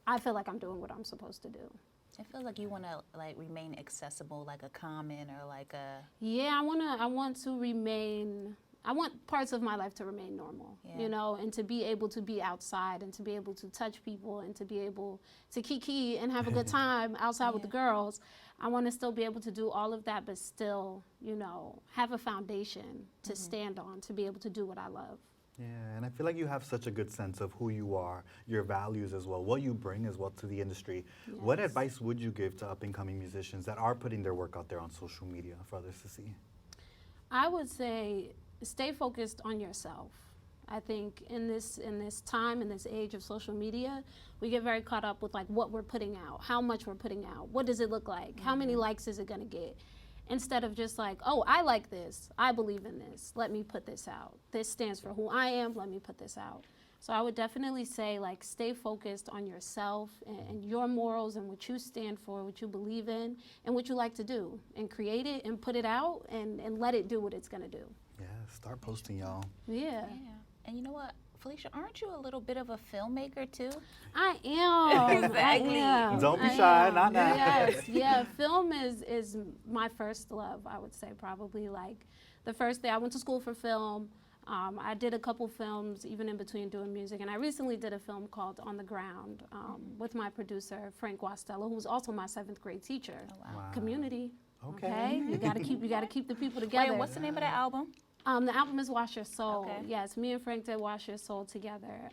I feel like I'm doing what I'm supposed to do. I feel like you want to like remain accessible, like a comment or like a. Yeah, I want to remain. I want parts of my life to remain normal, you know, and to be able to be outside and to be able to touch people and to be able to kiki and have a good time outside with the girls. I want to still be able to do all of that, but still, you know, have a foundation to stand on, to be able to do what I love. Yeah, and I feel like you have such a good sense of who you are, your values as well, what you bring as well to the industry. What advice would you give to up-and-coming musicians that are putting their work out there on social media for others to see? I would say stay focused on yourself. I think in this time, in this age of social media, we get very caught up with like what we're putting out, how much we're putting out, what does it look like, how many likes is it gonna get? Instead of just like, oh, I like this, I believe in this, let me put this out. This stands for who I am, let me put this out. So I would definitely say like stay focused on yourself and your morals and what you stand for, what you believe in, and what you like to do, and create it and put it out and let it do what it's gonna do. Yeah, start posting, y'all. Yeah. And you know what, Felisha, aren't you a little bit of a filmmaker too? I am. Exactly. I am. Don't be I shy, am. not now. Yes, yeah. Film is my first love, I would say, probably. Like the first day I went to school for film. I did a couple films even in between doing music, and I recently did a film called On the Ground with my producer, Frank Guastella, who was also my 7th grade teacher. Oh, wow. Community. Okay. You gotta keep the people together. Wait, what's the name of that album? The album is Wash Your Soul. Okay. Yes, me and Frank did Wash Your Soul together.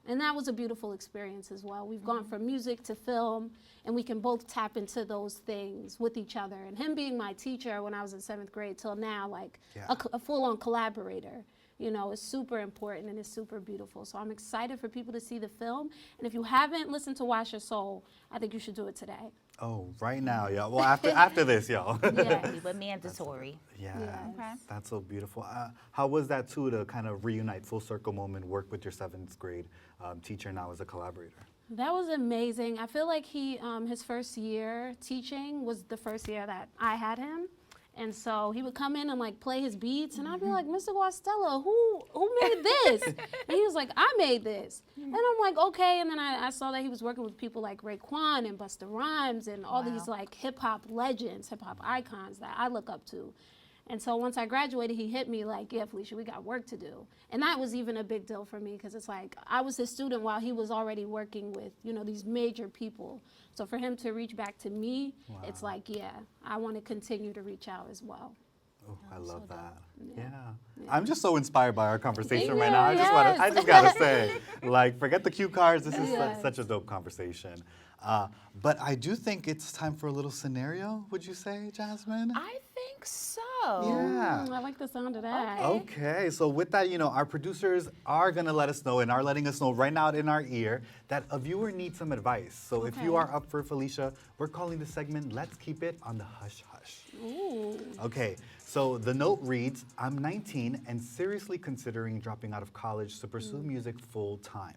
And that was a beautiful experience as well. We've gone from music to film, and we can both tap into those things with each other. And him being my teacher when I was in 7th grade till now, like a full-on collaborator, you know, is super important and is super beautiful. So I'm excited for people to see the film. And if you haven't listened to Wash Your Soul, I think you should do it today. Oh, right now, y'all. Well, after this, y'all. Yeah. But mandatory. Yeah, Okay. that's so beautiful. How was that too, to kind of reunite, full circle moment, work with your 7th grade teacher now as a collaborator? That was amazing. I feel like his first year teaching was the first year that I had him. And so he would come in and like play his beats, and I'd be like, Mr. Guastella, who made this? And he was like, I made this. And I'm like, okay. And then I saw that he was working with people like Raekwon and Busta Rhymes and all these like hip hop legends, hip hop icons that I look up to. And so once I graduated, he hit me like, yeah, Felisha, we got work to do. And that was even a big deal for me, because it's like I was his student while he was already working with, you know, these major people. So for him to reach back to me, it's like, yeah, I want to continue to reach out as well. Oh, I love that. Yeah. I'm just so inspired by our conversation right now. Yeah, I just gotta say, like, forget the cue cards. This is such a dope conversation. But I do think it's time for a little scenario. Would you say, Jasmine? I think so. Yeah. I like the sound of that. Okay, so with that, our producers are going to let us know and are letting us know right now in our ear that a viewer needs some advice. So if you are up for Felisha, we're calling this segment, Let's Keep It on the Hush Hush. Ooh. Okay, so the note reads, I'm 19 and seriously considering dropping out of college to pursue music full time.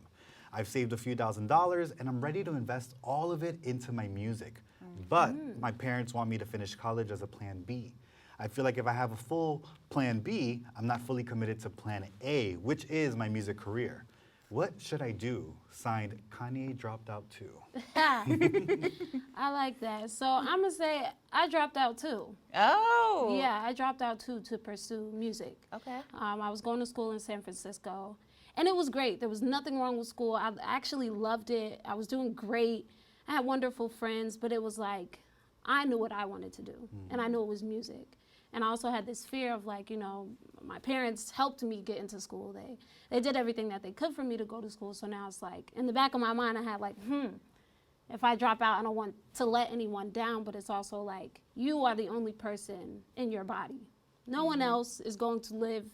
I've saved a few $1,000s and I'm ready to invest all of it into my music. But my parents want me to finish college as a plan B. I feel like if I have a full plan B, I'm not fully committed to plan A, which is my music career. What should I do? Signed, Kanye dropped out too. I like that. So I'm going to say I dropped out too. Oh. Yeah, I dropped out too to pursue music. Okay. I was going to school in San Francisco, and it was great. There was nothing wrong with school. I actually loved it. I was doing great. I had wonderful friends, but it was like I knew what I wanted to do, and I knew it was music. And I also had this fear of like, my parents helped me get into school. They did everything that they could for me to go to school. So now it's like, in the back of my mind, I had like, if I drop out, I don't want to let anyone down, but it's also like, you are the only person in your body. No one else is going to live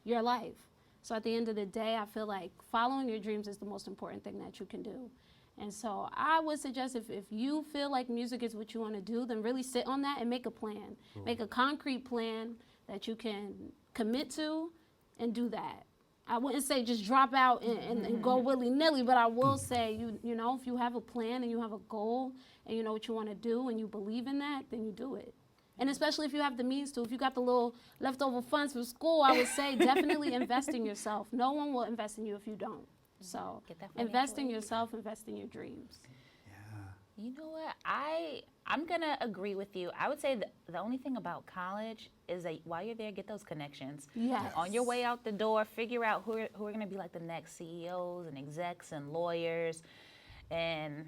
your life. So at the end of the day, I feel like following your dreams is the most important thing that you can do. And so I would suggest if you feel like music is what you want to do, then really sit on that and make a plan. Make a concrete plan that you can commit to and do that. I wouldn't say just drop out and go willy-nilly, but I will say, if you have a plan and you have a goal and you know what you want to do and you believe in that, then you do it. And especially if you have the means to, if you got the little leftover funds from school, I would say definitely invest in yourself. No one will invest in you if you don't. So invest in yourself, invest in your dreams. Yeah. You know what? I'm going to agree with you. I would say the only thing about college is that while you're there, get those connections. Yes. On your way out the door, figure out who are going to be like the next CEOs and execs and lawyers. And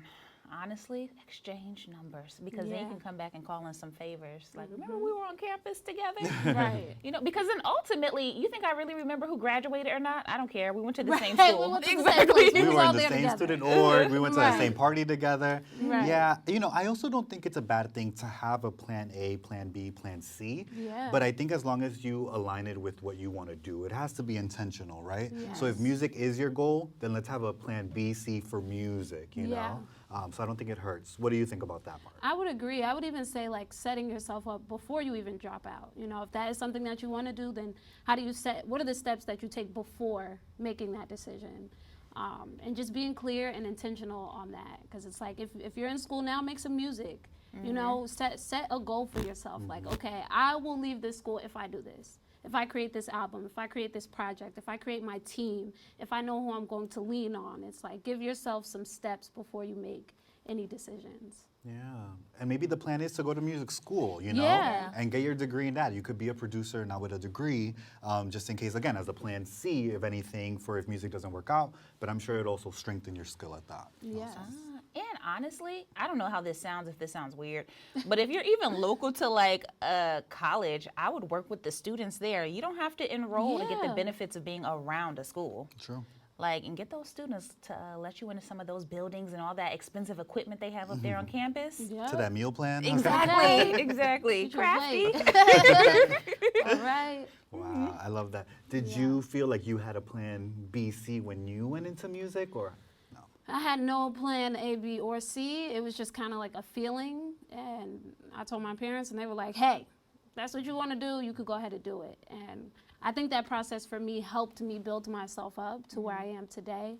honestly, exchange numbers, because then you can come back and call in some favors. Like, remember we were on campus together? Right. Because then ultimately, you think I really remember who graduated or not? I don't care. We went to the same Right, school. we went to the same place. We was were all in the there same together. student org. We went to the Right. same party together. Right. Yeah, I also don't think it's a bad thing to have a plan A, plan B, plan C. Yeah. But I think as long as you align it with what you want to do, it has to be intentional, right? So if Yes. music is your goal, then let's have a plan B, C for music, you know? So I don't think it hurts. What do you think about that part? I would agree. I would even say like setting yourself up before you even drop out. If that is something that you want to do, then what are the steps that you take before making that decision? And just being clear and intentional on that. Because it's like if you're in school now, make some music. Set a goal for yourself. Like, okay, I will leave this school if I do this. If I create this album, if I create this project, if I create my team, if I know who I'm going to lean on. It's like give yourself some steps before you make any decisions. Yeah, and maybe the plan is to go to music school, Yeah. and get your degree in that. You could be a producer now with a degree, just in case, again, as a plan C, if anything, for if music doesn't work out, but I'm sure it'll also strengthen your skill at that. Yes. And honestly, I don't know how this sounds, if this sounds weird, but if you're even local to like a college, I would work with the students there. You don't have to enroll to get the Yeah. benefits of being around a school. True. And get those students to let you into some of those buildings and all that expensive equipment they have up there on campus. Yep. To that meal plan? Exactly. Get your Crafty. plate. All right. Wow, I love that. Did you feel like you had a plan B, C when you went into music, or no? I had no plan A, B, or C. It was just kind of like a feeling. And I told my parents, and they were like, hey, that's what you want to do, you could go ahead and do it. And I think that process for me helped me build myself up to where I am today.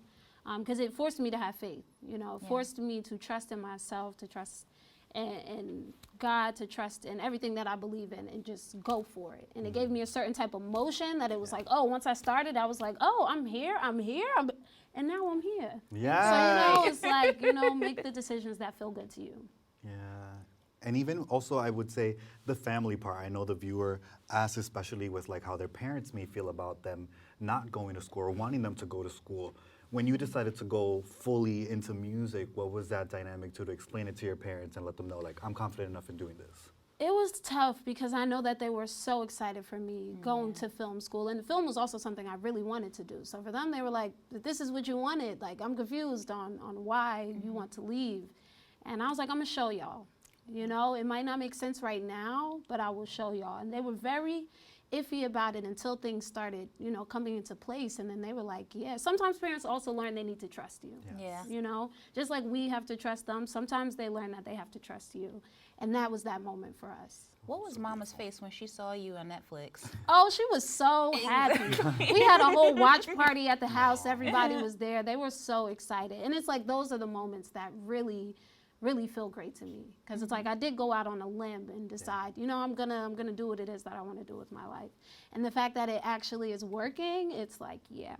Because it forced me to have faith. It forced me to trust in myself, to trust in God, to trust in everything that I believe in, and just go for it. And it gave me a certain type of motion that it was like, oh, once I started, I was like, oh, I'm here, and now I'm here. Yeah. So, it's like, make the decisions that feel good to you. Yeah. And even also, I would say the family part. I know the viewer asks, especially with like how their parents may feel about them not going to school or wanting them to go to school. When you decided to go fully into music, what was that dynamic to explain it to your parents and let them know, like, I'm confident enough in doing this? It was tough because I know that they were so excited for me going to film school. And film was also something I really wanted to do. So for them, they were like, this is what you wanted. Like, I'm confused on why you want to leave. And I was like, I'm going to show y'all. You know, it might not make sense right now, but I will show y'all. And they were very iffy about it until things started, you know, coming into place. And then they were like, yeah. Sometimes parents also learn they need to trust you. Yeah. You know, just like we have to trust them, sometimes they learn that they have to trust you. And that was that moment for us. What was Mama's face when she saw you on Netflix? Oh, she was so happy. We had a whole watch party at the house. Everybody was there. They were so excited. And it's like those are the moments that really feel great to me, because it's like I did go out on a limb and decide, you know, I'm gonna do what it is that I want to do with my life. And the fact that it actually is working, it's like, yeah,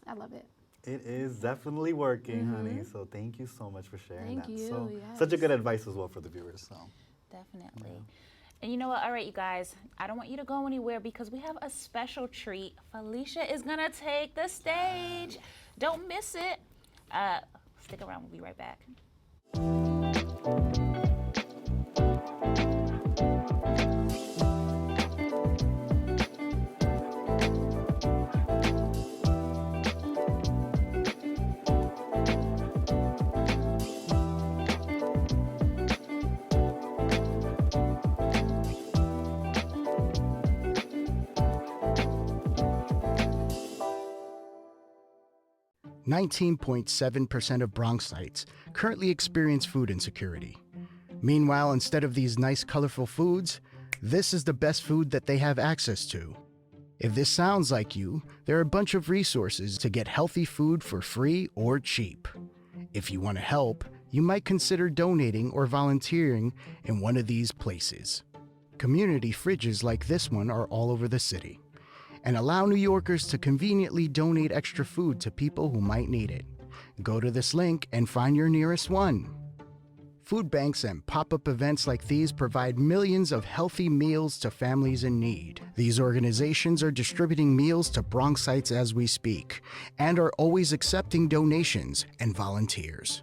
I love it. It is definitely working, honey. So thank you so much for sharing Thank that. you, So yes. such a good advice as well for the viewers. So Definitely. And you know what? All right, you guys, I don't want you to go anywhere because we have a special treat. Felisha is going to take the stage. Don't miss it. Stick around. We'll be right back. .7% of Bronxites currently experience food insecurity. Meanwhile, instead of these nice, colorful foods, this is the best food that they have access to. If this sounds like you, there are a bunch of resources to get healthy food for free or cheap. If you want to help, you might consider donating or volunteering in one of these places. Community fridges like this one are all over the city, and allow New Yorkers to conveniently donate extra food to people who might need it. Go to this link and find your nearest one. Food banks and pop-up events like these provide millions of healthy meals to families in need. These organizations are distributing meals to Bronxites as we speak, and are always accepting donations and volunteers.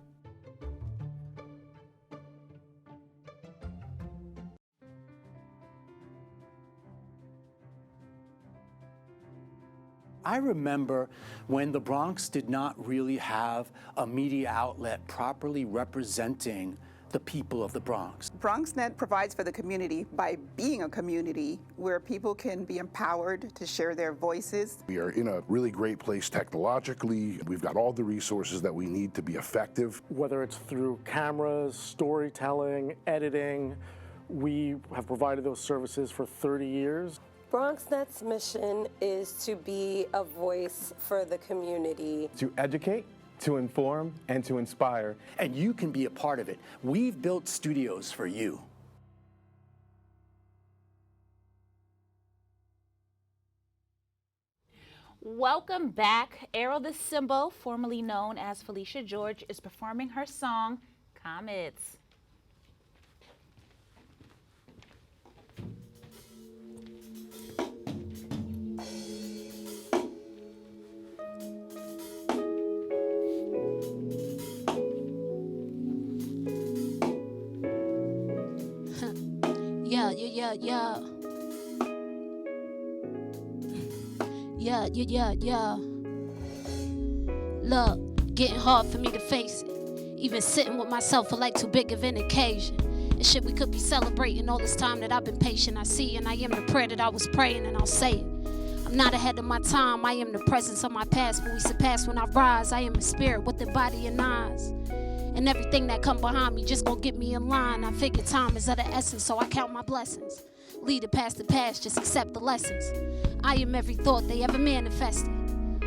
I remember when the Bronx did not really have a media outlet properly representing the people of the Bronx. BronxNet provides for the community by being a community where people can be empowered to share their voices. We are in a really great place technologically. We've got all the resources that we need to be effective. Whether it's through cameras, storytelling, editing, we have provided those services for 30 years. BronxNet's mission is to be a voice for the community. To educate, to inform, and to inspire. And you can be a part of it. We've built studios for you. Welcome back. Arrow the Symbol, formerly known as Felisha George, is performing her song, Comets. Yeah. Look, getting hard for me to face it. Even sitting with myself for like too big of an occasion. And shit, we could be celebrating all this time that I've been patient. I see and I am the prayer that I was praying, and I'll say it. I'm not ahead of my time, I am the presence of my past. But we surpass when I rise, I am a spirit with a body and eyes. And everything that come behind me just gon' get me in line. I figure time is of the essence, so I count my blessings. Lead it past the past, just accept the lessons. I am every thought they ever manifested.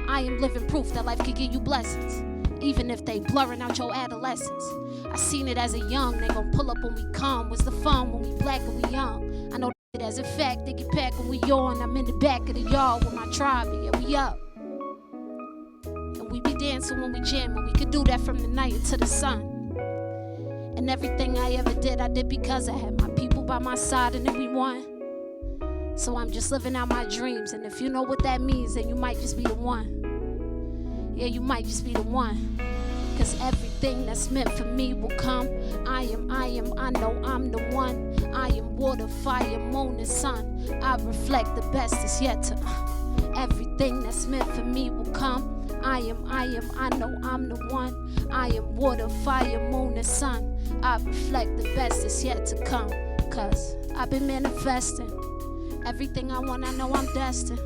I am living proof that life can give you blessings, even if they blurring out your adolescence. I seen it as a young, they gon' pull up when we come. What's the fun when we black and we young? I know that as a fact, they get packed when we yawn. I'm in the back of the yard with my tribe, and yeah, we up. And we be dancing when we jam, and we could do that from the night into the sun. And everything I ever did, I did because I had my people by my side, and then we won. So I'm just living out my dreams, and if you know what that means, then you might just be the one. Yeah, you might just be the one. Cause everything that's meant for me will come. I know I'm the one. I am water, fire, moon, and sun. I reflect the best that's yet to. Everything that's meant for me will come. I know I'm the one. I am water, fire, moon, and sun. I reflect the best that's yet to come. Cause I've been manifesting. Everything I want, I know I'm destined.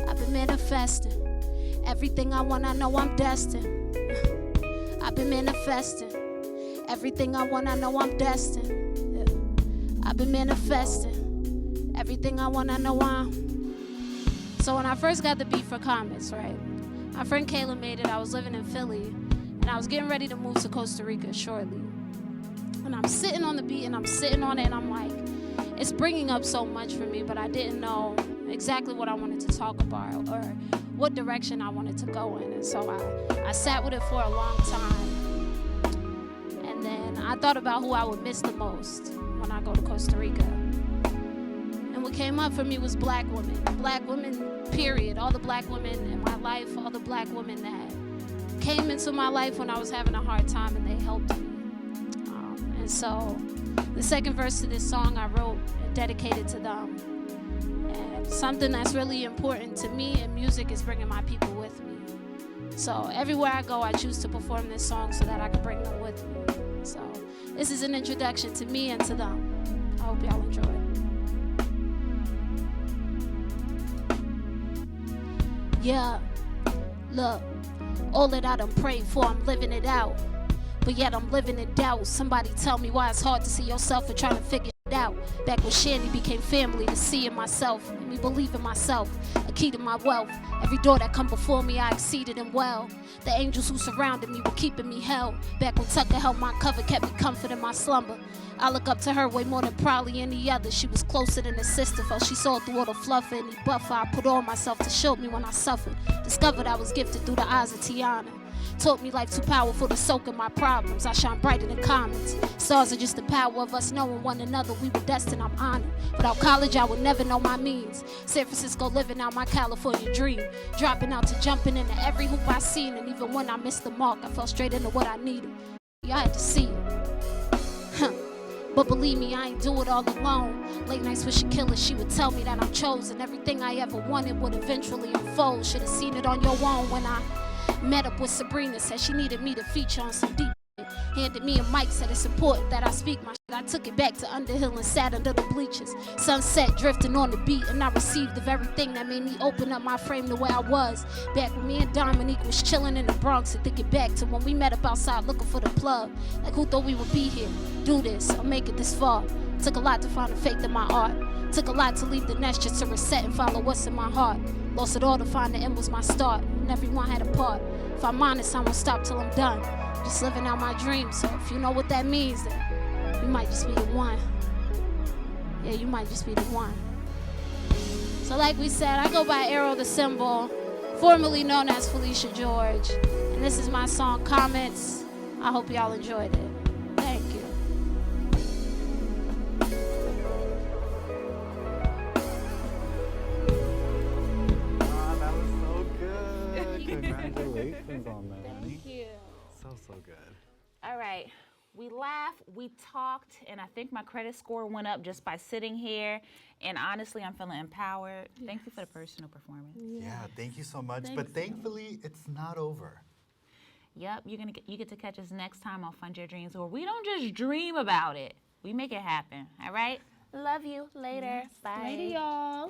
I've been manifesting. Everything I want, I know I'm destined. I've been manifesting. Everything I want, I know I'm destined. I've been manifesting. Everything I want, I know I'm. So when I first got the beat for Comets, right? My friend Kayla made it. I was living in Philly, and I was getting ready to move to Costa Rica shortly. And I'm sitting on the beat, and I'm sitting on it, and I'm like, it's bringing up so much for me, but I didn't know exactly what I wanted to talk about or what direction I wanted to go in. And so I sat with it for a long time. And then I thought about who I would miss the most when I go to Costa Rica. And what came up for me was black women. Black women, period. All the black women in my life, all the black women that came into my life when I was having a hard time, and they helped me. And so the second verse to this song I wrote and dedicated to them. And something that's really important to me in music is bringing my people with me. So everywhere I go, I choose to perform this song so that I can bring them with me. So this is an introduction to me and to them. I hope y'all enjoy it. Yeah, look, all that I done prayed for, I'm living it out. But yet I'm living in doubt. Somebody tell me why it's hard to see yourself and trying to figure it out. Back when Shandy became family, to see in myself, and me believe in myself, a key to my wealth. Every door that come before me, I exceeded and well. The angels who surrounded me were keeping me held. Back when Tucker held my cover, kept me comfort in my slumber. I look up to her way more than probably any other. She was closer than a sister, felt she saw through all the fluff and any buffer I put on myself to shield me when I suffered. Discovered I was gifted through the eyes of Tiana. Taught me life too powerful to soak in my problems. I shine brighter than comets. Stars are just the power of us knowing one another. We were destined, I'm honored. Without college, I would never know my means. San Francisco living out my California dream. Dropping out to jumping into every hoop I seen. And even when I missed the mark, I fell straight into what I needed. I had to see it. But believe me, I ain't do it all alone. Late nights with Shaquilla, she would tell me that I'm chosen. Everything I ever wanted would eventually unfold. Should've seen it on your own when I met up with Sabrina, said she needed me to feature on some deep shit. Handed me a mic, said it's important that I speak my shit. I took it back to Underhill and sat under the bleachers. Sunset drifting on the beat, and I received the very thing that made me open up my frame the way I was. Back when me and Dominique was chilling in the Bronx, and thinking back to when we met up outside looking for the plug. Like who thought we would be here, do this, or make it this far. Took a lot to find the faith in my art. Took a lot to leave the nest just to reset and follow what's in my heart. Lost it all to find the end was my start, and everyone had a part. If I'm honest, I won't stop till I'm done. Just living out my dreams, so if you know what that means, then you might just be the one. Yeah, you might just be the one. So like we said, I go by Arrow the Symbol, formerly known as Felisha George. And this is my song, Comets. I hope y'all enjoyed it. Thank you. Congratulations on that. Thank you. So good. All right. We laughed, we talked, and I think my credit score went up just by sitting here. And honestly, I'm feeling empowered. Yes. Thank you for the personal performance. Yeah, thank you so much. Thanks. But thankfully, it's not over. Yep, you get to catch us next time on Fund Your Dreams, where we don't just dream about it. We make it happen. All right? Love you. Later. Yes. Bye. Later, y'all.